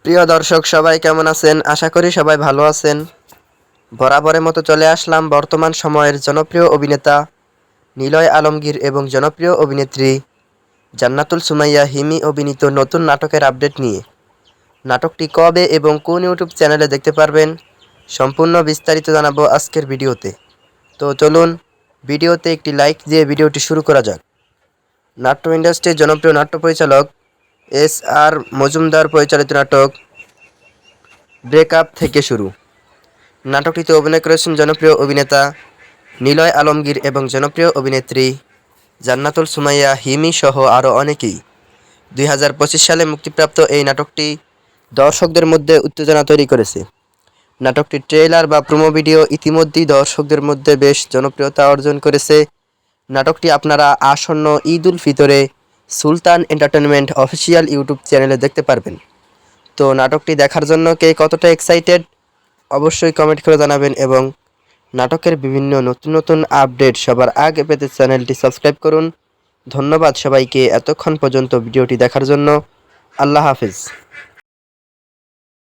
প্রিয় দর্শক সবাই কেমন আছেন? আশা করি সবাই ভালো আছেন। বরাবরের মতো চলে আসলাম বর্তমান সময়ের জনপ্রিয় অভিনেতা নিলয় আলমগীর এবং জনপ্রিয় অভিনেত্রী জান্নাতুল সুমাইয়া হিমি অভিনীত নতুন নাটকের আপডেট নিয়ে। নাটকটি কবে এবং কোন ইউটিউব চ্যানেলে দেখতে পারবেন সম্পূর্ণ বিস্তারিত জানাবো আজকের ভিডিওতে। তো চলুন ভিডিওতে একটি লাইক দিয়ে ভিডিওটি শুরু করা যাক। নাট্য ইন্ডাস্ট্রির জনপ্রিয় নাট্য পরিচালক S.R. মজুমদার পরিচালিত নাটক ব্রেকআপ থেকে শুরু। নাটকটিতে অভিনয় করেছেন জনপ্রিয় অভিনেতা নিলয় আলমগীর এবং জনপ্রিয় অভিনেত্রী জান্নাতুল সুমাইয়া হিমি সহ আরও অনেকেই। 2025 সালে মুক্তিপ্রাপ্ত এই নাটকটি দর্শকদের মধ্যে উত্তেজনা তৈরি করেছে। নাটকটির ট্রেলার বা প্রোমো ভিডিও ইতিমধ্যেই দর্শকদের মধ্যে বেশ জনপ্রিয়তা অর্জন করেছে। নাটকটি আপনারা আসন্ন ঈদ উল ফিতরে সুলতান এন্টারটেনমেন্ট অফিসিয়াল ইউটিউব চ্যানেলে দেখতে পারবেন। তো নাটকটি দেখার জন্য কে কতটা এক্সাইটেড অবশ্যই কমেন্ট করে জানাবেন এবং নাটকের বিভিন্ন নতুন নতুন আপডেট সবার আগে পেতে চ্যানেলটি সাবস্ক্রাইব করুন। ধন্যবাদ সবাইকে এতক্ষণ পর্যন্ত ভিডিওটি দেখার জন্য। আল্লাহ হাফেজ।